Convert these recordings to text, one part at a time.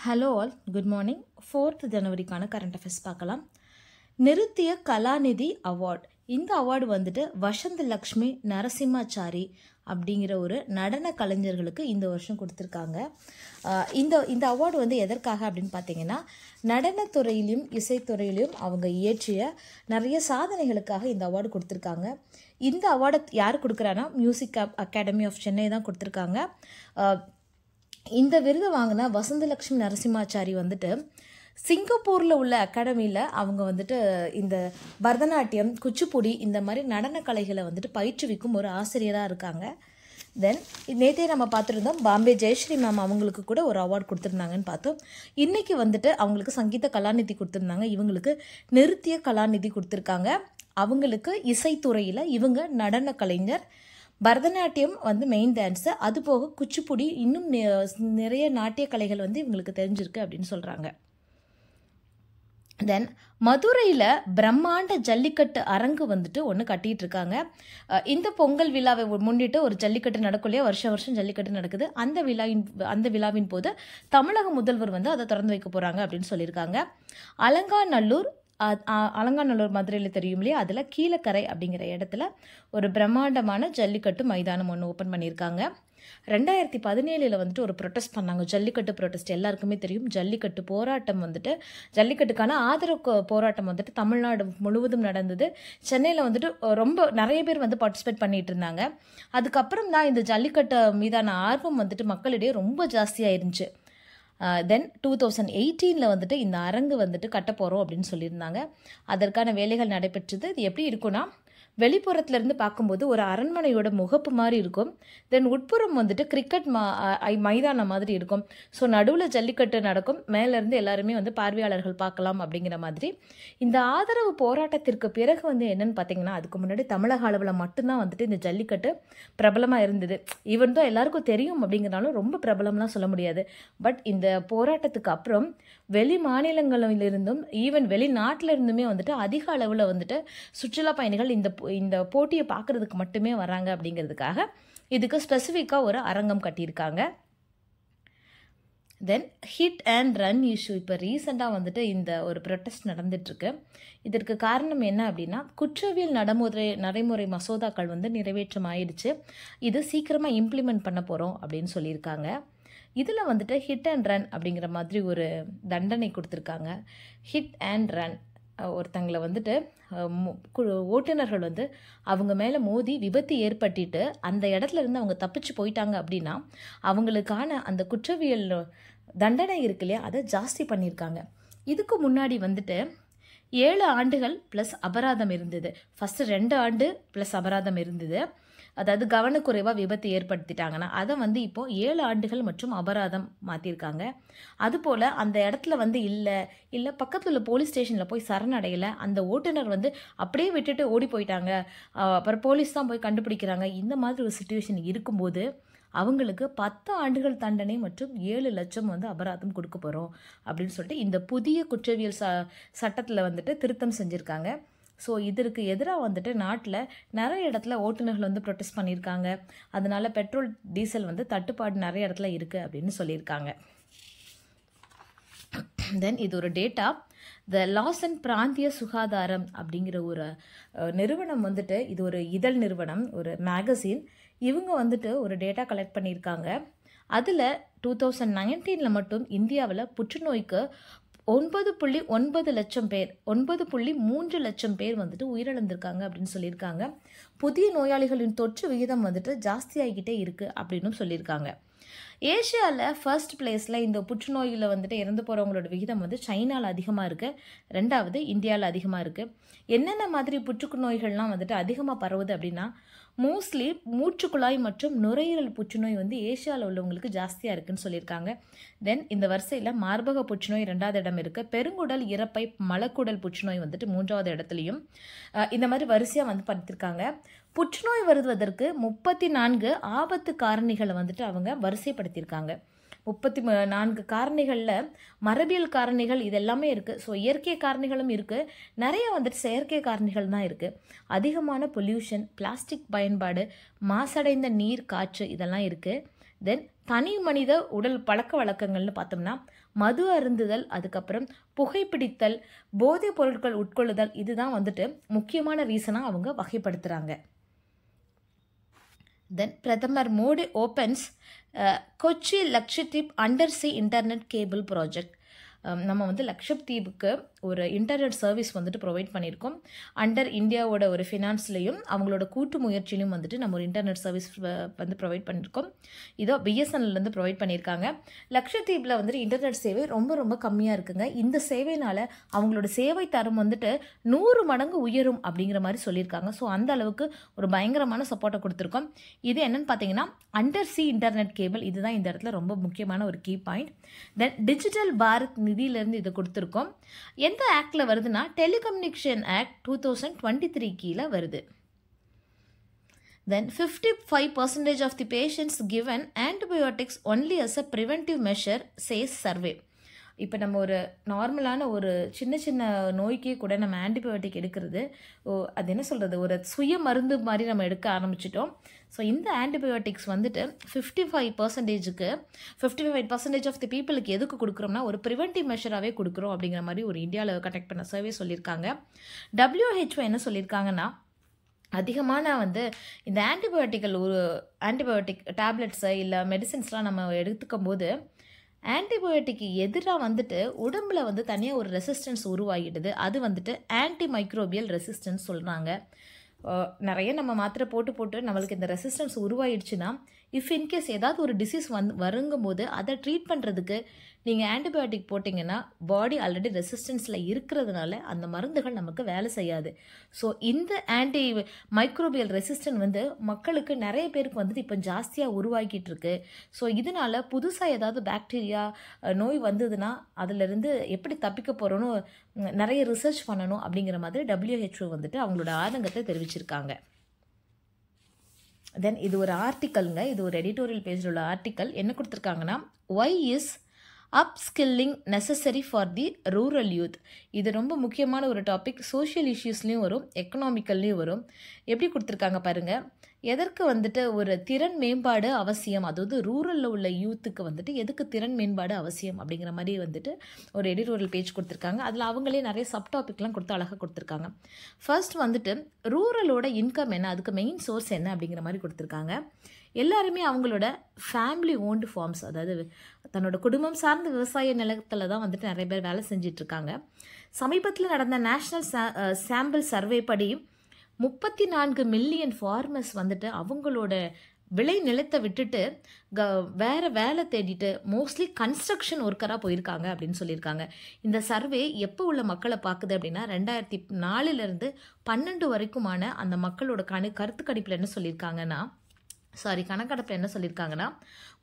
Hello all, good morning. 4th ஜனவரிக்கான current affairs பார்க்கலாம். நிருத்திய கலாநிதி award. இந்த அவார்டு வந்துட்டு வசந்த லக்ஷ்மி நரசிம்மாச்சாரி அப்படிங்கிற ஒரு நடன கலைஞர்களுக்கு இந்த வருஷம் கொடுத்துருக்காங்க. இந்த அவார்டு வந்து எதற்காக அப்படின்னு பார்த்தீங்கன்னா, நடனத்துறையிலையும் இசைத்துறையிலையும் அவங்க இயற்றிய நிறைய சாதனைகளுக்காக இந்த அவார்டு கொடுத்துருக்காங்க. இந்த அவார்டை யார் கொடுக்குறாங்கன்னா, மியூசிக் அகாடமி ஆஃப் சென்னை தான் கொடுத்துருக்காங்க. இந்த விருது வாங்கின வசந்தலக்ஷ்மி நரசிம்மாச்சாரி வந்துட்டு சிங்கப்பூரில் உள்ள அகாடமியில் அவங்க வந்துட்டு இந்த பரதநாட்டியம், குச்சிப்புடி இந்த மாதிரி நடன கலைகளை வந்துட்டு பயிற்றுவிக்கும் ஒரு ஆசிரியராக இருக்காங்க. தென் நேற்றே நம்ம பார்த்துருந்தோம், பாம்பே ஜெயஸ்ரீ மேம் அவங்களுக்கு கூட ஒரு அவார்டு கொடுத்துருந்தாங்கன்னு பார்த்தோம். இன்றைக்கி வந்துட்டு அவங்களுக்கு சங்கீத கலாநிதி கொடுத்துருந்தாங்க, இவங்களுக்கு நிருத்திய கலாநிதி கொடுத்துருக்காங்க. அவங்களுக்கு இசைத்துறையில் இவங்க நடன கலைஞர், பரதநாட்டியம் வந்து மெயின் டான்ஸு, அது போக குச்சிப்புடி, இன்னும் நிறைய நாட்டிய கலைகள் வந்து இவங்களுக்கு தெரிஞ்சிருக்கு அப்படின்னு சொல்கிறாங்க. தென் மதுரையில் பிரம்மாண்ட ஜல்லிக்கட்டு அரங்கு வந்துட்டு ஒன்று கட்டிகிட்டு இருக்காங்க. இந்த பொங்கல் விழாவை முன்னிட்டு ஒரு ஜல்லிக்கட்டு நடக்கும் இல்லையா, வருஷம் ஜல்லிக்கட்டு நடக்குது. அந்த விழாவின் போது தமிழக முதல்வர் வந்து அதை திறந்து வைக்க போகிறாங்க அப்படின்னு சொல்லியிருக்காங்க. அலங்காநல்லூர் மதுரையில் தெரியும் இல்லையா, அதில் கீழக்கரை அப்படிங்கிற இடத்துல ஒரு பிரம்மாண்டமான ஜல்லிக்கட்டு மைதானம் ஒன்று ஓப்பன் பண்ணியிருக்காங்க. 2017 வந்துட்டு ஒரு ப்ரொட்டஸ்ட் பண்ணாங்க, ஜல்லிக்கட்டு ப்ரொட்டஸ்ட். எல்லாருக்குமே தெரியும், ஜல்லிக்கட்டு போராட்டம் வந்துட்டு, ஜல்லிக்கட்டுக்கான ஆதரவு போராட்டம் வந்துட்டு தமிழ்நாடு முழுவதும் நடந்தது. சென்னையில் வந்துட்டு ரொம்ப நிறைய பேர் வந்து பார்ட்டிசிபேட் பண்ணிட்டு இருந்தாங்க. அதுக்கப்புறம் தான் இந்த ஜல்லிக்கட்டு மீதான ஆர்வம் வந்துட்டு மக்களிடையே ரொம்ப ஜாஸ்தியாக இருந்துச்சு. தென் 2018 வந்துட்டு இந்த அரங்கு வந்துட்டு கட்ட போகிறோம் அப்படின்னு சொல்லியிருந்தாங்க. அதற்கான வேலைகள் நடைபெற்றது. இது எப்படி இருக்குன்னா, வெளிப்புறத்துலேருந்து பார்க்கும்போது ஒரு அரண்மனையோட முகப்பு மாதிரி இருக்கும். தென் உட்புறம் வந்துட்டு கிரிக்கெட் மைதானம் மாதிரி இருக்கும். ஸோ நடுவில் ஜல்லிக்கட்டு நடக்கும், மேலேருந்து எல்லாருமே வந்து பார்வையாளர்கள் பார்க்கலாம் அப்படிங்கிற மாதிரி. இந்த ஆதரவு போராட்டத்திற்கு பிறகு வந்து என்னன்னு பார்த்தீங்கன்னா, அதுக்கு முன்னாடி தமிழக அளவில் மட்டும்தான் வந்துட்டு இந்த ஜல்லிக்கட்டு பிரபலமாக இருந்தது. ஈவன் தான் எல்லாருக்கும் தெரியும் அப்படிங்கிறனாலும் ரொம்ப பிரபலம்லாம் சொல்ல முடியாது. பட் இந்த போராட்டத்துக்கு அப்புறம் வெளி மாநிலங்களிலிருந்தும் ஈவன் வெளிநாட்டிலிருந்துமே வந்துட்டு அதிக அளவில் வந்துட்டு சுற்றுலா பயணிகள் இந்த போட்டியை பார்க்குறதுக்கு மட்டுமே வராங்க அப்படிங்கிறதுக்காக இதுக்கு ஸ்பெசிஃபிக்காக ஒரு அரங்கம் கட்டியிருக்காங்க. தென் ஹிட் அண்ட் ரன் இஷ்யூ. இப்போ ரீசெண்டாக வந்துட்டு இந்த ஒரு ப்ரொட்டஸ்ட் நடந்துட்டுருக்கு. இதற்கு காரணம் என்ன அப்படின்னா, குற்றவியல் நடைமுறை மசோதாக்கள் வந்து நிறைவேற்றம் ஆயிடுச்சு. இது சீக்கிரமாக இம்ப்ளிமெண்ட் பண்ண போகிறோம் அப்படின்னு சொல்லியிருக்காங்க. இதில் வந்துட்டு ஹிட் அண்ட் ரன் அப்படிங்கிற மாதிரி ஒரு தண்டனை கொடுத்துருக்காங்க. ஹிட் அண்ட் ரன், ஒருத்தங்களை வந்துட்டு ஓட்டுநர்கள் வந்து அவங்க மேலே மோதி விபத்து ஏற்பட்டுட்டு அந்த இடத்துல இருந்து அவங்க தப்பிச்சு போயிட்டாங்க அப்படின்னா அவங்களுக்கான அந்த குற்றவியல் தண்டனை இருக்கு இல்லையா, அதை ஜாஸ்தி பண்ணியிருக்காங்க. இதுக்கு முன்னாடி வந்துட்டு 7 ஆண்டுகள் ப்ளஸ் அபராதம் இருந்தது. ஃபஸ்ட்டு 2 ஆண்டு ப்ளஸ் அபராதம் இருந்தது. அதாவது கவனக்குறைவாக விபத்து ஏற்படுத்திட்டாங்கன்னா அதை வந்து இப்போது 7 ஆண்டுகள் மற்றும் அபராதம் மாற்றிருக்காங்க. அதுபோல் அந்த இடத்துல வந்து இல்லை பக்கத்தில் உள்ள போலீஸ் ஸ்டேஷனில் போய் சரணடையலை, அந்த ஓட்டுநர் வந்து அப்படியே விட்டுட்டு ஓடி போயிட்டாங்க, அப்புறம் போலீஸ் தான் போய் கண்டுபிடிக்கிறாங்க, இந்த மாதிரி ஒரு சுச்சுவேஷன் இருக்கும்போது அவங்களுக்கு 10 ஆண்டுகள் தண்டனை மற்றும் 7 லட்சம் வந்து அபராதம் கொடுக்க போகிறோம் அப்படின்னு சொல்லிட்டு இந்த புதிய குற்றவியல் சட்டத்தில் வந்துட்டு திருத்தம் செஞ்சுருக்காங்க. ஸோ இதற்கு எதிராக வந்துட்டு நாட்டில் நிறைய இடத்துல ஓட்டுநர்கள் வந்து ப்ரொட்டஸ்ட் பண்ணியிருக்காங்க. அதனால பெட்ரோல் டீசல் வந்து தட்டுப்பாடு நிறைய இடத்துல இருக்குது அப்படின்னு சொல்லியிருக்காங்க. தென் இது ஒரு டேட்டா, த லாசன் பிராந்திய சுகாதாரம் அப்படிங்கிற ஒரு நிறுவனம் வந்துட்டு, இது ஒரு இதழ் நிறுவனம், ஒரு மேகசின். இவங்க வந்துட்டு ஒரு டேட்டா கலெக்ட் பண்ணியிருக்காங்க. அதில் 2019 மட்டும் இந்தியாவில் புற்றுநோய்க்கு 9.9 லட்சம் பேர், 9.3 லட்சம் பேர் வந்துட்டு உயிரிழந்திருக்காங்க அப்படின்னு சொல்லியிருக்காங்க. புதிய நோயாளிகளின் தொற்று விகிதம் வந்துட்டு ஜாஸ்தியாகிக்கிட்டே இருக்குது அப்படின்னு சொல்லியிருக்காங்க. ஏஷியாவில் ஃபர்ஸ்ட் பிளேஸில் இந்த புற்றுநோயில் வந்துட்டு இறந்து போகிறவங்களோட விகிதம் வந்து சைனாவில் அதிகமாக இருக்குது, 2வது இந்தியாவில் அதிகமாக இருக்குது. என்னென்ன மாதிரி புற்றுநோய்கள்லாம் வந்துட்டு அதிகமாக பரவுது அப்படின்னா, மோஸ்ட்லி மூச்சுக்குழாய் மற்றும் நுரையீரல் புற்றுநோய் வந்து ஏஷியாவில் உள்ளவங்களுக்கு ஜாஸ்தியாக இருக்குன்னு சொல்லியிருக்காங்க. தென் இந்த வரிசையில் மார்பக புற்றுநோய் 2வது இடம் இருக்குது, பெருங்குடல், இரைப்பை, மலக்குடல் புற்றுநோய் வந்துட்டு 3வது இடத்துலையும் இந்த மாதிரி வரிசையாக வந்து பார்த்துருக்காங்க. புற்றுநோய் வருவதற்கு 34 ஆபத்து காரணிகளை வந்துட்டு அவங்க வரிசைப்படுத்தியிருக்காங்க. 34 காரணிகளில் மரபியல் காரணிகள் இதெல்லாமே இருக்குது. ஸோ இயற்கை காரணிகளும் இருக்குது, நிறைய வந்துட்டு செயற்கை காரணிகள் தான் இருக்குது. அதிகமான பொல்யூஷன், பிளாஸ்டிக் பயன்பாடு, மாசடைந்த நீர், காற்று இதெல்லாம் இருக்குது. தென் தனி மனித உடல் பழக்க வழக்கங்கள்னு பார்த்தோம்னா மது அருந்துதல், அதுக்கப்புறம் புகைப்பிடித்தல், போதைப் பொருட்கள் உட்கொள்ளுதல், இதுதான் வந்துட்டு முக்கியமான ரீசனாக அவங்க வகைப்படுத்துகிறாங்க. தென் பிரதமர் Modi opens Kochi Lakshadweep under C internet cable project. நம்ம வந்து லக்ஷதீப்புக்கு ஒரு இன்டர்நெட் சர்வீஸ் வந்துட்டு ப்ரொவைட் பண்ணியிருக்கோம். அண்டர் இந்தியாவோட ஒரு ஃபினான்ஸ்லையும் அவங்களோட கூட்டு முயற்சியிலும் வந்துட்டு நம்ம ஒரு இன்டர்நெட் சர்வீஸ் வந்து ப்ரொவைட் பண்ணியிருக்கோம். இதோ பிஎஸ்என்எல்லேருந்து ப்ரொவைட் பண்ணியிருக்காங்க. லக்ஷதீப்பில் வந்துட்டு இன்டர்நெட் சேவை ரொம்ப ரொம்ப கம்மியாக இருக்குங்க. இந்த சேவைனால் அவங்களோட சேவை தரம் வந்துட்டு 100 மடங்கு உயரும் அப்படிங்கிற மாதிரி சொல்லியிருக்காங்க. ஸோ அந்த அளவுக்கு ஒரு பயங்கரமான சப்போர்ட்டை கொடுத்துருக்கோம். இது என்னென்னு பார்த்தீங்கன்னா அண்டர் சி இன்டர்நெட் கேபிள். இதுதான் இந்த இடத்துல ரொம்ப முக்கியமான ஒரு key point. Then digital Bharat நிதியிலேருந்து இதை கொடுத்துருக்கோம். எந்த ஆக்டில் வருதுன்னா டெலிகம்யூனிகேஷன் ஆக்ட் 2023 கீழே வருது. Then 55% of the patients given antibiotics only as a preventive measure, says survey. இப்போ நம்ம ஒரு நார்மலான ஒரு சின்ன சின்ன நோய்க்கே கூட நம்ம ஆன்டிபயோட்டிக் எடுக்கிறது அது என்ன சொல்கிறது, ஒரு சுய மருந்து மாதிரி நம்ம எடுக்க ஆரம்பிச்சிட்டோம். ஸோ இந்த ஆன்டிபயோட்டிக்ஸ் வந்துட்டு 55% ஆஃப் தி பீப்புளுக்கு எதுக்கு கொடுக்குறோம்னா ஒரு ப்ரிவென்டிவ் மெஷராகவே கொடுக்குறோம் அப்படிங்கிற மாதிரி ஒரு இந்தியாவில் கனெக்ட் பண்ண சர்வே சொல்லியிருக்காங்க. WHO என்ன சொல்லியிருக்காங்கன்னா அதிகமான வந்து இந்த ஆன்டிபயோட்டிக் டேப்லெட்ஸை இல்லை மெடிசின்ஸ்லாம் நம்ம எடுத்துக்கும் போது ஆன்டிபயோட்டிக்கு எதிராக வந்துட்டு உடம்புல வந்து தனியாக ஒரு ரெசிஸ்டன்ஸ் உருவாகிடுது. அது வந்துட்டு ஆன்டி மைக்ரோபியல் ரெசிஸ்டன்ஸ் சொல்கிறாங்க. நிறைய நம்ம மாத்திரை போட்டு நம்மளுக்கு இந்த ரெசிஸ்டன்ஸ் உருவாயிடுச்சுன்னா இஃப் இன்கேஸ் ஏதாவது ஒரு டிசீஸ் வருங்கும்போது அதை ட்ரீட் பண்ணுறதுக்கு நீங்கள் ஆன்டிபயோட்டிக் போட்டிங்கன்னா பாடி ஆல்ரெடி ரெசிஸ்டன்ஸில் இருக்கிறதுனால அந்த மருந்துகள் நமக்கு வேலை செய்யாது. ஸோ இந்த ஆன்டி மைக்ரோபியல் ரெசிஸ்டன்ட் வந்து மக்களுக்கு நிறைய பேருக்கு வந்துட்டு இப்போ ஜாஸ்தியாக உருவாக்கிட்டு இருக்கு. ஸோ இதனால் புதுசாக ஏதாவது பாக்டீரியா நோய் வந்ததுன்னா அதிலிருந்து எப்படி தப்பிக்க போகிறோன்னு நிறைய ரிசர்ச் பண்ணணும் அப்படிங்கிற மாதிரி WHO வந்துட்டு அவங்களோட ஆதங்கத்தை தெரிவிச்சிருக்காங்க. தென் இது ஒரு ஆர்டிக்கலுங்க, இது ஒரு எடிட்டோரியல் பேஜில் உள்ள ஆர்டிக்கல். என்ன கொடுத்துருக்காங்கன்னா why is upskilling necessary for the rural youth. இது ரொம்ப முக்கியமான ஒரு டாபிக். சோஷியல் இஷ்யூஸ்லேயும் வரும், எக்கனாமிக்கல்லையும் வரும். எப்படி கொடுத்துருக்காங்க பாருங்கள். எதற்கு வந்துட்டு ஒரு திறன் மேம்பாடு அவசியம், அதாவது ரூரலில் உள்ள யூத்துக்கு வந்துட்டு எதுக்கு திறன் மேம்பாடு அவசியம் அப்படிங்கிற மாதிரி வந்துட்டு ஒரு எடிட்டோரியல் பேஜ் கொடுத்துருக்காங்க. அதில் அவங்களே நிறைய சப் டாபிக்லாம் கொடுத்து அழகாக கொடுத்துருக்காங்க. ஃபர்ஸ்ட் வந்துட்டு ரூரலோட இன்கம் என்ன, அதுக்கு மெயின் சோர்ஸ் என்ன அப்படிங்கிற மாதிரி கொடுத்துருக்காங்க. எல்லாருமே அவங்களோட ஃபேமிலி ஓன்டு ஃபார்ம்ஸ், அதாவது தன்னோட குடும்பம் சார்ந்த விவசாய நிலத்தில் தான் வந்துட்டு நிறைய பேர் வேலை செஞ்சிட்ருக்காங்க. சமீபத்தில் நடந்த நேஷ்னல் சாம்பிள் சர்வே படி 34 மில்லியன் ஃபார்மர்ஸ் வந்துட்டு அவங்களோட விளை நிலத்தை விட்டுட்டு வேறு வேலை தேடிட்டு மோஸ்ட்லி கன்ஸ்ட்ரக்ஷன் ஒர்க்கராக போயிருக்காங்க அப்படின்னு சொல்லியிருக்காங்க. இந்த சர்வே எப்போ உள்ள மக்களை பார்க்குது அப்படின்னா 2004 12 வரைக்குமான அந்த மக்களோட கருத்து கணிப்பில் என்ன சொல்லியிருக்காங்கன்னா கணக்கெடுப்பில் என்ன சொல்லியிருக்காங்கன்னா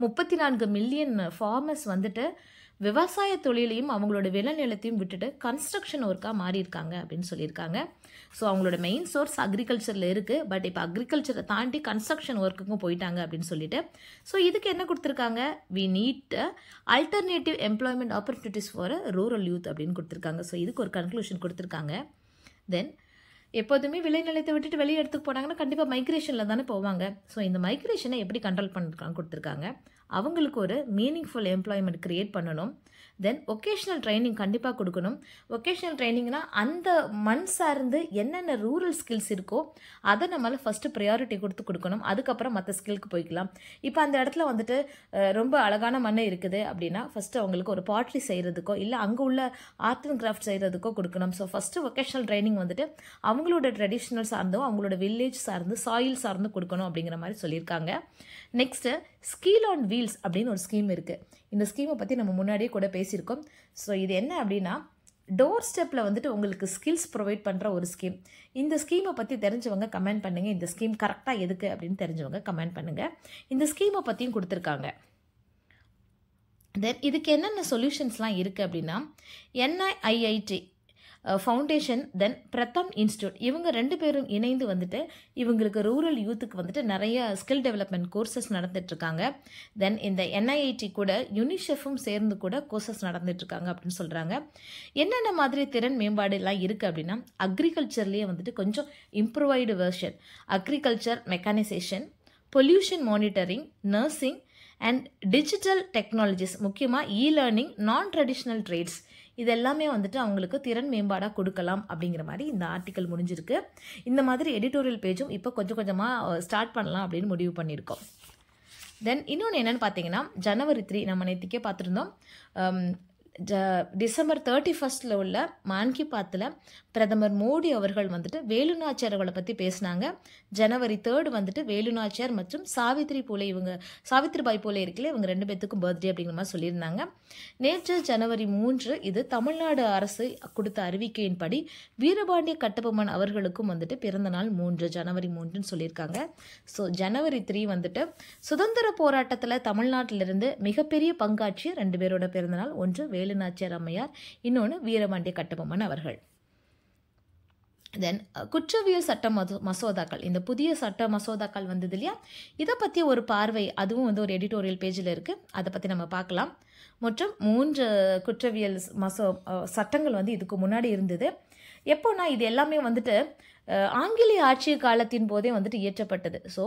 34 மில்லியன் ஃபார்மர்ஸ் வந்துட்டு விவசாய தொழிலையும் அவங்களோட விளைநிலத்தையும் விட்டுட்டு கன்ஸ்ட்ரக்ஷன் ஒர்க்காக மாறியிருக்காங்க அப்படின்னு சொல்லியிருக்காங்க. ஸோ அவங்களோட மெயின் சோர்ஸ் அக்ரிகல்ச்சரில் இருக்குது, பட் இப்போ அக்ரிகல்ச்சரை தாண்டி கன்ஸ்ட்ரக்ஷன் ஒர்க்குக்கும் போயிட்டாங்க அப்படின்னு சொல்லிட்டு ஸோ இதுக்கு என்ன கொடுத்துருக்காங்க, we need alternative employment opportunities for rural youth அப்படின்னு கொடுத்துருக்காங்க. ஸோ இதுக்கு ஒரு கன்க்ளூஷன் கொடுத்துருக்காங்க. தென் எப்போதுமே விளைநிலத்தை விட்டுட்டு வெளியே எடுத்துக்கு போனாங்கன்னா கண்டிப்பாக மைக்ரேஷனில் தானே போவாங்க. ஸோ இந்த மைக்ரேஷனை எப்படி கண்ட்ரோல் பண்ணிருக்காங்க கொடுத்துருக்காங்க. அவங்களுக்கு ஒரு மீனிங்ஃபுல் எம்ப்ளாய்மெண்ட் க்ரியேட் பண்ணணும். தென் ஒகேஷ்னல் ட்ரைனிங் கண்டிப்பாக கொடுக்கணும். ஒகேஷ்னல் ட்ரைனிங்னா அந்த மண் சார்ந்து என்னென்ன ரூரல் ஸ்கில்ஸ் இருக்கோ அதை நம்மளால் ஃபஸ்ட்டு ப்ரையாரிட்டி கொடுக்கணும். அதுக்கப்புறம் மற்ற ஸ்கில்க்கு போய்க்கலாம். இப்போ அந்த இடத்துல வந்துட்டு ரொம்ப அழகான மண் இருக்குது அப்படின்னா ஃபஸ்ட்டு அவங்களுக்கு ஒரு பாட்ரி செய்கிறதுக்கோ இல்லை அங்கே உள்ள ஆர்ட் அண்ட் கிராஃப்ட் செய்கிறதுக்கோ கொடுக்கணும். ஸோ ஃபஸ்ட்டு ஒகேஷ்னல் ட்ரைனிங் வந்துட்டு அவங்களோட ட்ரெடிஷ்னல் சார்ந்தும் அவங்களோட வில்லேஜ் சார்ந்து சாயில் சார்ந்து கொடுக்கணும் அப்படிங்கிற மாதிரி சொல்லியிருக்காங்க. நெக்ஸ்ட்டு ஸ்கில் ஆன் வீல்ஸ் அப்படின்னு ஒரு ஸ்கீம் இருக்குது. இந்த ஸ்கீமை பற்றி நம்ம முன்னாடியே கூட பேசியிருக்கோம். ஸோ இது என்ன அப்படின்னா டோர் ஸ்டெப்பில் வந்துட்டு உங்களுக்கு ஸ்கில்ஸ் ப்ரொவைட் பண்ணுற ஒரு ஸ்கீம். இந்த ஸ்கீமை பற்றி தெரிஞ்சவங்க கமெண்ட் பண்ணுங்கள். இந்த ஸ்கீம் கரெக்டாக எதுக்கு அப்படின்னு தெரிஞ்சவங்க கமெண்ட் பண்ணுங்கள். இந்த ஸ்கீமை பற்றியும் கொடுத்துருக்காங்க. தென் இதுக்கு என்னென்ன சொல்யூஷன்ஸ்லாம் இருக்குது அப்படின்னா NIIT ஃபவுண்டேஷன், தென் பிரதம் இன்ஸ்டியூட், இவங்க 2 பேரும் இணைந்து வந்துட்டு இவங்களுக்கு ரூரல் யூத்துக்கு வந்துட்டு நிறைய ஸ்கில் டெவலப்மெண்ட் கோர்சஸ் நடந்துட்டுருக்காங்க. தென் இந்த NIIT கூட யுனிசெஃப்பும் சேர்ந்து கூட கோர்சஸ் நடந்துட்டுருக்காங்க அப்படின்னு சொல்கிறாங்க. என்னென்ன மாதிரி திறன் மேம்பாடுலாம் இருக்குது அப்படின்னா அக்ரிகல்ச்சர்லேயே வந்துட்டு கொஞ்சம் improvised version, agriculture mechanisation, pollution monitoring, nursing, and digital technologies, முக்கியமாக லேர்னிங், நான் ட்ரெடிஷ்னல் ட்ரேட்ஸ், இது எல்லாமே வந்துட்டு அவங்களுக்கு திறன் மேம்பாடாக கொடுக்கலாம் அப்படிங்கிற மாதிரி இந்த ஆர்டிக்கல் முடிஞ்சிருக்கு. இந்த மாதிரி எடிட்டோரியல் பேஜும் இப்போ கொஞ்சம் கொஞ்சமாக ஸ்டார்ட் பண்ணலாம் அப்படின்னு முடிவு பண்ணியிருக்கோம். தென் இன்னொன்று என்னென்னு பார்த்தீங்கன்னா, ஜனவரி 3 நம்ம நேற்றுக்கே பார்த்துருந்தோம். டிசம்பர் 31 உள்ள மான் கி பாத்தில் பிரதமர் மோடி அவர்கள் வந்துட்டு வேலு நாச்சியார் அவர்களை பற்றி பேசினாங்க. ஜனவரி 3 வந்துட்டு வேலு நாச்சியார் மற்றும் சாவித்ரிபாய் பூலே இருக்குல்ல, இவங்க 2 பேத்துக்கும் பர்த்டே அப்படிங்கிற மாதிரி சொல்லியிருந்தாங்க. நேற்று ஜனவரி 3 இது தமிழ்நாடு அரசு கொடுத்த அறிவிக்கையின்படி வீரபாண்டிய கட்டபொம்மன் அவர்களுக்கும் வந்துட்டு பிறந்த நாள் ஜனவரி 3ன்னு சொல்லியிருக்காங்க. ஸோ ஜனவரி 3 வந்துட்டு சுதந்திர போராட்டத்தில் தமிழ்நாட்டிலிருந்து மிகப்பெரிய பங்காற்றிய 2 பேரோட பிறந்தநாள். ஒன்று வேலு நாச்சியார் அம்மையார், இன்னொன்று வீரபாண்டிய கட்டபொம்மன் அவர்கள். தென் குற்றவியல் சட்ட மசோதாக்கள், இந்த புதிய சட்ட மசோதாக்கள் வந்தது இல்லையா, இதை பற்றி ஒரு பார்வை, அதுவும் வந்து ஒரு எடிட்டோரியல் பேஜில் இருக்குது, அதை பற்றி நம்ம பார்க்கலாம். மற்றும் 3 குற்றவியல் சட்டங்கள் வந்து இதுக்கு முன்னாடி இருந்தது. எப்போனா இது எல்லாமே வந்துட்டு ஆங்கிலேய ஆட்சி காலத்தின் போதே வந்துட்டு இயற்றப்பட்டது. ஸோ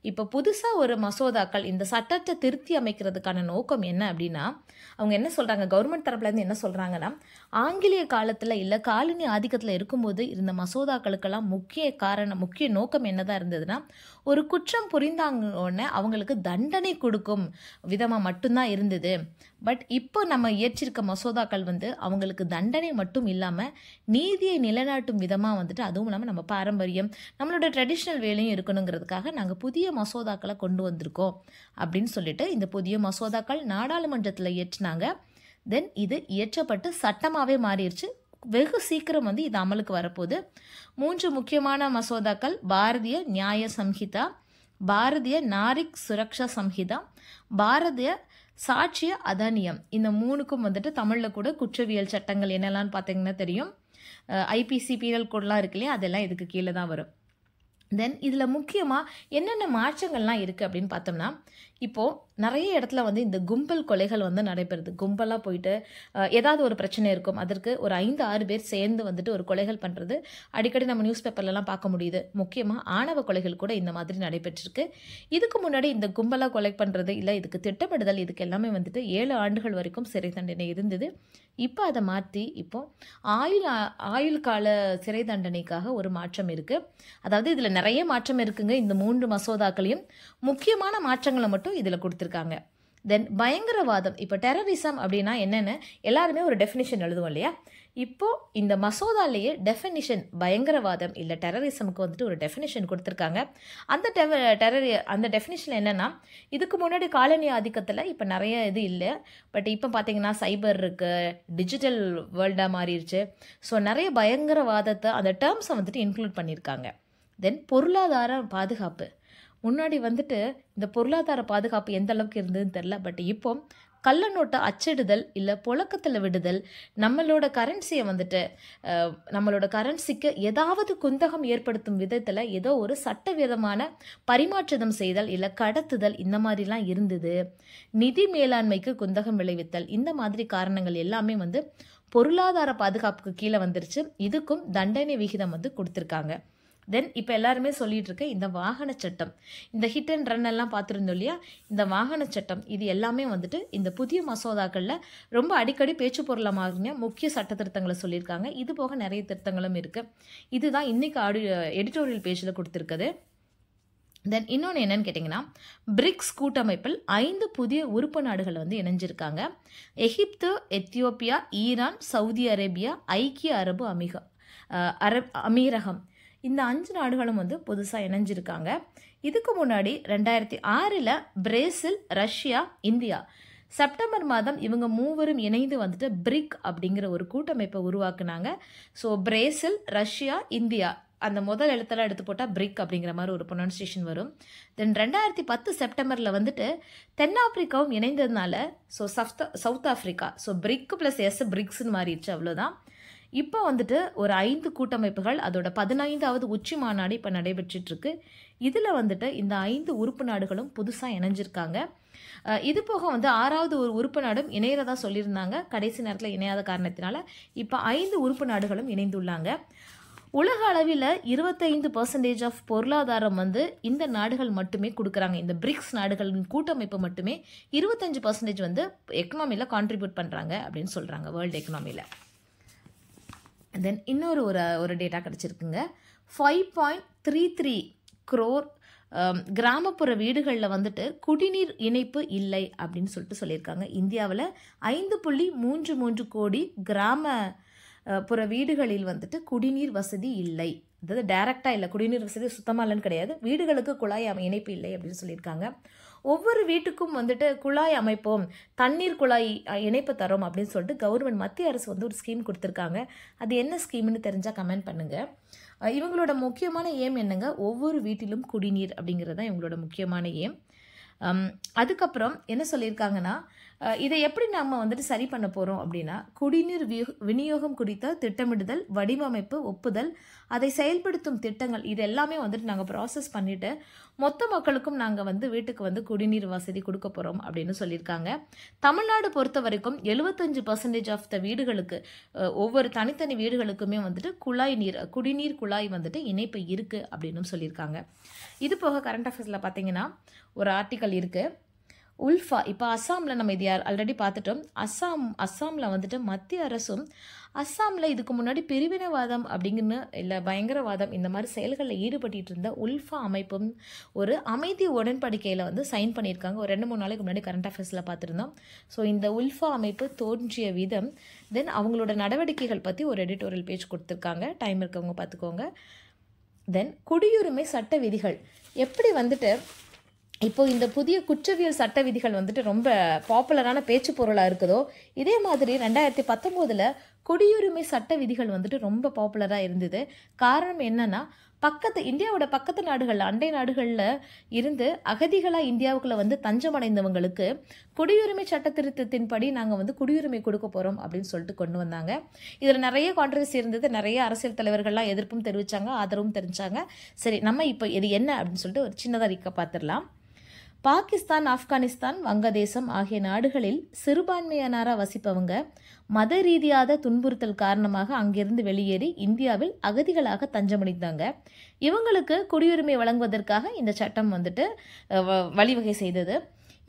இப்போ புதுசாக ஒரு மசோதாக்கள் இந்த சட்டத்தை திருத்தி அமைக்கிறதுக்கான நோக்கம் என்ன அப்படின்னா, அவங்க என்ன சொல்கிறாங்க, கவர்மெண்ட் தரப்புலேருந்து என்ன சொல்கிறாங்கன்னா, ஆங்கிலேய காலத்தில் இல்லை காலனி ஆதிக்கத்தில் இருக்கும்போது இருந்த மசோதாக்களுக்கெல்லாம் முக்கிய நோக்கம் என்னதான் இருந்ததுன்னா, ஒரு குற்றம் புரிந்தாங்கன்னே அவங்களுக்கு தண்டனை கொடுக்கும் விதமாக மட்டும்தான் இருந்தது. பட் இப்போ நம்ம இயற்றிருக்க மசோதாக்கள் வந்து அவங்களுக்கு தண்டனை மட்டும் இல்லாமல் நீதியை நிலைநாட்டும் விதமாக வந்துட்டு, அதுவும் இல்லாமல் நம்ம பாரம்பரியம் நம்மளோட ட்ரெடிஷ்னல் வேலையும் இருக்கணுங்கிறதுக்காக நாங்கள் புதிய மசோதாக்களை கொண்டு வந்திருக்கோம் அப்படின்னு சொல்லிட்டு இந்த புதிய மசோதாக்கள் நாடாளுமன்றத்தில் இயற்றினாங்க. தென் இது இயற்றப்பட்டு சட்டமாகவே மாறிடுச்சு. வெகு சீக்கிரம் வந்து இது அமலுக்கு வரப்போகுது. 3 முக்கியமான மசோதாக்கள்: பாரதிய நியாய சம்ஹிதா, பாரதிய நாரிக் சுரக்ஷா சம்ஹிதா, பாரதிய சாட்சிய அதனியம். இந்த 3க்கும் வந்துட்டு தமிழில் கூட குற்றவியல் சட்டங்கள் என்னெல்லாம் பார்த்தீங்கன்னா தெரியும். ஐபிசி பீனல் கோட்லாம் இருக்கு இல்லையா, அதெல்லாம் இதுக்கு கீழே தான் வரும். தென் இதில் முக்கியமாக என்னென்ன மாற்றங்கள்லாம் இருக்குது அப்படின்னு பார்த்தோம்னா, இப்போது நிறைய இடத்துல வந்து இந்த கும்பல் கொலைகள் வந்து நடைபெறுது. கும்பலாக போயிட்டு ஏதாவது ஒரு பிரச்சனை இருக்கும், அதற்கு ஒரு 5-6 பேர் சேர்ந்து வந்துட்டு ஒரு கொலைகள் பண்ணுறது அடிக்கடி நம்ம நியூஸ் பேப்பர்லலாம் பார்க்க முடியுது. முக்கியமாக ஆணவ கொலைகள் கூட இந்த மாதிரி நடைபெற்றிருக்கு. இதுக்கு முன்னாடி இந்த கும்பலாக கொலை பண்ணுறது இல்லை, இதுக்கு திட்டமிடுதல், இதுக்கு எல்லாமே வந்துட்டு 7 ஆண்டுகள் வரைக்கும் சிறை தண்டனை இருந்தது. இப்போ அதை மாற்றி இப்போது ஆயுள் கால சிறை தண்டனைக்காக ஒரு மாற்றம் இருக்குது. அதாவது இதில் நிறைய மாற்றம் இருக்குங்க. இந்த 3 மசோதாக்களையும் முக்கியமான மாற்றங்களை மட்டும் இதில் கொடுத்துருக்காங்க. தென் பயங்கரவாதம், இப்போ டெரரிசம் அப்படின்னா என்னென்னு எல்லாருமே ஒரு டெஃபினிஷன் எழுதுவோம் இல்லையா, இப்போது இந்த மசோதாலேயே டெஃபினிஷன், பயங்கரவாதம் இல்லை டெரரிசமுக்கு வந்துட்டு ஒரு டெஃபினிஷன் கொடுத்துருக்காங்க. அந்த டெஃபினிஷன் என்னென்னா, இதுக்கு முன்னாடி காலனி ஆதிக்கத்தில் இப்போ நிறைய இது இல்லை, பட் இப்போ பார்த்தீங்கன்னா சைபர் இருக்குது, டிஜிட்டல் வேர்ல்டாக மாறிடுச்சு. ஸோ நிறைய பயங்கரவாதத்தை அந்த டேர்ம்ஸை வந்துட்டு இன்க்ளூட் பண்ணியிருக்காங்க. தென் பொருளாதார பாதுகாப்பு, முன்னாடி வந்துட்டு இந்த பொருளாதார பாதுகாப்பு எந்த அளவுக்கு இருந்ததுன்னு தெரில, பட் இப்போ கள்ள நோட்டை அச்சிடுதல் இல்லை புழக்கத்தில் விடுதல், நம்மளோட கரன்சியை வந்துட்டு நம்மளோட கரன்சிக்கு ஏதாவது குந்தகம் ஏற்படுத்தும் விதத்தில் ஏதோ ஒரு சட்டவிதமான பரிமாற்றம் செய்தல் இல்லை கடத்துதல், இந்த மாதிரிலாம் இருந்தது. நிதி மேலாண்மைக்கு குந்தகம் விளைவித்தல், இந்த மாதிரி காரணங்கள் எல்லாமே வந்து பொருளாதார பாதுகாப்புக்கு கீழே வந்துருச்சு. இதுக்கும் தண்டனை விகிதம் வந்து கொடுத்துருக்காங்க. தென் இப்போ எல்லாருமே சொல்லிட்டு இருக்க இந்த வாகன சட்டம், இந்த ஹிட் அண்ட் ரன் எல்லாம் பார்த்துருந்தோம் இல்லையா, இந்த வாகன சட்டம், இது எல்லாமே வந்துட்டு இந்த புதிய மசோதாக்களில் ரொம்ப அடிக்கடி பேச்சு பொருளமாக முக்கிய சட்ட திருத்தங்களை சொல்லியிருக்காங்க. இது போக நிறைய திருத்தங்களும் இருக்குது. இதுதான் இன்னைக்கு எடிட்டோரியல் பேஜில் கொடுத்துருக்குது. தென் இன்னொன்று என்னன்னு கேட்டிங்கன்னா, பிரிக்ஸ் கூட்டமைப்பில் 5 புதிய உறுப்பு நாடுகள் வந்து இணைஞ்சிருக்காங்க. எகிப்து, எத்தியோப்பியா, ஈரான், சவுதி அரேபியா, ஐக்கிய அரபு அமீரகம், இந்த 5 நாடுகளும் வந்து புதுசாக இணைஞ்சிருக்காங்க. இதுக்கு முன்னாடி 2006 பிரேசில், ரஷ்யா, இந்தியா செப்டம்பர் மாதம் இவங்க மூவரும் இணைந்து வந்துட்டு பிரிக் அப்படிங்கிற ஒரு கூட்டமைப்பை உருவாக்குனாங்க. ஸோ பிரேசில், ரஷ்யா, இந்தியா, அந்த முதல் எழுத்தெல்லாம் எடுத்து போட்டால் பிரிக் அப்படிங்கிற மாதிரி ஒரு ப்ரொனன்சியேஷன் வரும். தென் 2010 செப்டம்பரில் வந்துட்டு தென்னாப்பிரிக்காவும் இணைந்ததுனால so South Africa, so BRIC plus S பிரிக்ஸ்ன்னு மாறிடுச்சு, அவ்வளோதான். இப்போ வந்துட்டு ஒரு 5 கூட்டமைப்புகள், அதோட 15வது உச்சி மாநாடு இப்போ நடைபெற்றுட்ருக்கு. இதில் வந்துட்டு இந்த 5 உறுப்பு நாடுகளும் புதுசாக இணைஞ்சிருக்காங்க. இது போக வந்து 6வது ஒரு உறுப்பு நாடும் இணையறதா சொல்லியிருந்தாங்க. கடைசி நேரத்தில் இணையாத காரணத்தினால இப்போ 5 உறுப்பு நாடுகளும் இணைந்துள்ளாங்க. உலக அளவில் 25% ஆஃப் பொருளாதாரம் வந்து இந்த நாடுகள் மட்டுமே கொடுக்குறாங்க. இந்த பிரிக்ஸ் நாடுகளின் கூட்டமைப்பு மட்டுமே 25% வந்து எக்கனாமியில் கான்ட்ரிபியூட் பண்ணுறாங்க அப்படின்னு சொல்கிறாங்க, வேர்ல்டு எக்கனாமியில். தென் இன்னொரு ஒரு டேட்டா கிடச்சிருக்குங்க. 5.33 crore கிராமப்புற வீடுகளில் வந்துட்டு குடிநீர் இணைப்பு இல்லை அப்படின்னு சொல்லியிருக்காங்க. இந்தியாவில் 5.33 கோடி கிராமப்புற வீடுகளில் வந்துட்டு குடிநீர் வசதி இல்லை. அதாவது டைரெக்டாக இல்லை, குடிநீர் வசதி சுத்தமாக இல்லைன்னு கிடையாது, வீடுகளுக்கு குழாய் இணைப்பு இல்லை அப்படின்னு சொல்லியிருக்காங்க. ஒவ்வொரு வீட்டுக்கும் வந்துட்டு குழாய் அமைப்போம், தண்ணீர் குழாய் இணைப்பு தரோம் அப்படின்னு சொல்லிட்டு கவர்மெண்ட் மத்திய அரசு வந்து ஒரு ஸ்கீம் கொடுத்துருக்காங்க. அது என்ன ஸ்கீம்னு தெரிஞ்சால் கமெண்ட் பண்ணுங்கள். இவங்களோட முக்கியமான ஏம் என்னங்க, ஒவ்வொரு வீட்டிலும் குடிநீர் அப்படிங்கிறது தான் இவங்களோட முக்கியமான ஏம். அதுக்கப்புறம் என்ன சொல்லியிருக்காங்கன்னா, இதை எப்படி நம்ம வந்துட்டு சரி பண்ண போகிறோம் அப்படின்னா, குடிநீர் விநியோகம் குறித்த திட்டமிடுதல், வடிவமைப்பு, ஒப்புதல், அதை செயல்படுத்தும் திட்டங்கள், இது எல்லாமே வந்துட்டு நாங்கள் ப்ராசஸ் பண்ணிவிட்டு மொத்த மக்களுக்கும் நாங்கள் வந்து வீட்டுக்கு வந்து குடிநீர் வசதி கொடுக்க போகிறோம் அப்படின்னு சொல்லியிருக்காங்க. தமிழ்நாடு பொறுத்த வரைக்கும் 75% ஆஃப் த வீடுகளுக்கு, ஒவ்வொரு தனித்தனி வீடுகளுக்குமே வந்துட்டு குடிநீர் குழாய் வந்துட்டு இணைப்பு இருக்குது அப்படின்னு சொல்லியிருக்காங்க. இது போக கரண்ட் அஃபேர்ஸில் பார்த்தீங்கன்னா ஒரு ஆர்டிக்கல் இருக்குது. உல்ஃபா, இப்போ அஸ்ஸாமில் நம்ம இது ஆல்ரெடி பார்த்துட்டோம். அஸ்ஸாமில் வந்துட்டு மத்திய அரசும் அஸ்ஸாமில் இதுக்கு முன்னாடி பிரிவினைவாதம் அப்படிங்கன்னு இல்லை பயங்கரவாதம் இந்த மாதிரி செயல்களில் ஈடுபட்டு இருந்த உல்ஃபா அமைப்பும் ஒரு அமைதி உடன்படிக்கையில் வந்து சைன் பண்ணியிருக்காங்க. ஒரு 2-3 நாளைக்கு முன்னாடி கரண்ட் அஃபேர்ஸில் பார்த்துருந்தோம். ஸோ இந்த உல்ஃபா அமைப்பு தோன்றிய விதம், தென் அவங்களோட நடவடிக்கைகள் பற்றி ஒரு எடிட்டோரியல் பேஜ் கொடுத்துருக்காங்க. டைம் இருக்கவங்க பார்த்துக்கோங்க. தென் குடியுரிமை சட்ட விதிகள் எப்படி வந்துட்டு இப்போது இந்த புதிய குற்றவியல் சட்ட விதிகள் வந்துட்டு ரொம்ப பாப்புலரான பேச்சு பொருளாக இருக்குதோ, இதே மாதிரி 2019 குடியுரிமை சட்ட விதிகள் வந்துட்டு ரொம்ப பாப்புலராக இருந்தது. காரணம் என்னன்னா, இந்தியாவோட பக்கத்து நாடுகளில், அண்டை நாடுகளில் இருந்து அகதிகளாக இந்தியாவுக்குள்ளே வந்து தஞ்சமடைந்தவங்களுக்கு குடியுரிமை சட்ட திருத்தத்தின்படி நாங்கள் வந்து குடியுரிமை கொடுக்க போகிறோம் அப்படின்னு சொல்லிட்டு கொண்டு வந்தாங்க. இதில் நிறைய கான்ட்ரவர்சி இருந்தது. நிறைய அரசியல் தலைவர்கள்லாம் எதிர்ப்பும் தெரிவித்தாங்க, ஆதரவும் தெரிவித்தாங்க. சரி, நம்ம இப்போ இது என்ன அப்படின்னு சொல்லிட்டு ஒரு சின்னதாக இருக்க பார்த்துடலாம். பாகிஸ்தான், ஆப்கானிஸ்தான், வங்கதேசம் ஆகிய நாடுகளில் சிறுபான்மையினராக வசிப்பவங்க மத ரீதியாத துன்புறுத்தல் காரணமாக அங்கிருந்து வெளியேறி இந்தியாவில் அகதிகளாக தஞ்சமடைந்தாங்க. இவங்களுக்கு குடியுரிமை வழங்குவதற்காக இந்த சட்டம் வந்துட்டு வழிவகை செய்தது.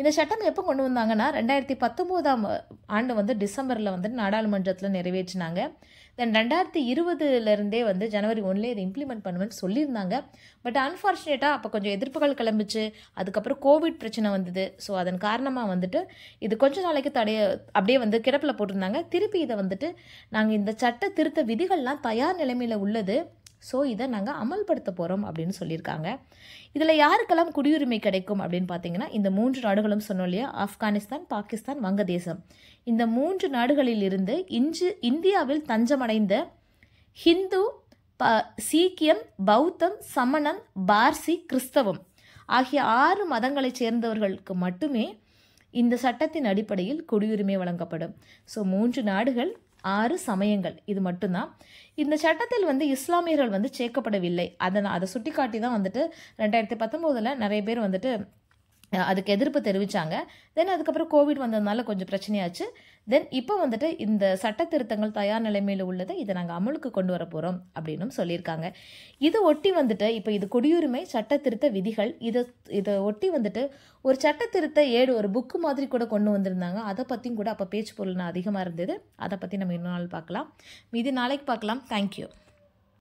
இந்த சட்டம் எப்போ கொண்டு வந்தாங்கன்னா 2019 வந்து டிசம்பரில் வந்துட்டு நாடாளுமன்றத்தில் நிறைவேற்றினாங்க. தென் 2020 வந்து ஜனவரி 1 இதை இம்ப்ளிமெண்ட் பண்ணுவேன்னு சொல்லியிருந்தாங்க. பட் அன்ஃபார்ச்சுனேட்டாக அப்போ கொஞ்சம் எதிர்ப்புகள் கிளம்பிச்சு. அதுக்கப்புறம் கோவிட் பிரச்சனை வந்தது. ஸோ அதன் காரணமாக வந்துட்டு இது கொஞ்ச நாளைக்கு அப்படியே வந்து கிடப்பில் போட்டிருந்தாங்க. திருப்பி இதை வந்துட்டு நாங்கள் இந்த சட்ட திருத்த விதிகள்லாம் தயார் நிலைமையில் உள்ளது, ஸோ இதை நாங்கள் அமல்படுத்த போகிறோம் அப்படின்னு சொல்லியிருக்காங்க. இதில் யாருக்கெல்லாம் குடியுரிமை கிடைக்கும் அப்படின்னு பார்த்தீங்கன்னா, இந்த 3 நாடுகளும் சொன்னோம் இல்லையா, ஆப்கானிஸ்தான், பாகிஸ்தான், வங்கதேசம். இந்த 3 நாடுகளில் இருந்து இந்தியாவில் தஞ்சமடைந்த ஹிந்து, சீக்கியம், பௌத்தம், சமணம், பார்சி, கிறிஸ்தவம் ஆகிய 6 மதங்களைச் சேர்ந்தவர்களுக்கு மட்டுமே இந்த சட்டத்தின் அடிப்படையில் குடியுரிமை வழங்கப்படும். ஸோ 3 நாடுகள், 6 சமயங்கள், இது மட்டும்தான். இந்த சட்டத்தில் வந்து இஸ்லாமியர்கள் வந்து சேர்க்கப்படவில்லை. அதை சுட்டி காட்டி தான் வந்துட்டு 2019 நிறைய பேர் வந்துட்டு அதுக்கு எதிர்ப்பு தெரிவித்தாங்க. தென் அதுக்கப்புறம் கோவிட் வந்ததுனால கொஞ்சம் பிரச்சனையாச்சு. தென் இப்போ வந்துட்டு இந்த சட்ட திருத்தங்கள் தயார் நிலைமையில் உள்ளதை இதை நாங்கள் அமலுக்கு கொண்டு வர போகிறோம் அப்படின்னும் சொல்லியிருக்காங்க. இது ஒட்டி வந்துட்டு இப்போ இது குடியுரிமை சட்ட திருத்த விதிகள், இதை ஒட்டி வந்துட்டு ஒரு சட்ட திருத்த ஏடு, ஒரு புக்கு மாதிரி கூட கொண்டு வந்திருந்தாங்க. அதை பற்றியும் கூட அப்போ பேச்சு பொருள்னா அதிகமாக இருந்தது. அதை பற்றி நம்ம இன்னொரு நாள் பார்க்கலாம். மீதி நாளைக்கு பார்க்கலாம். தேங்க்யூ.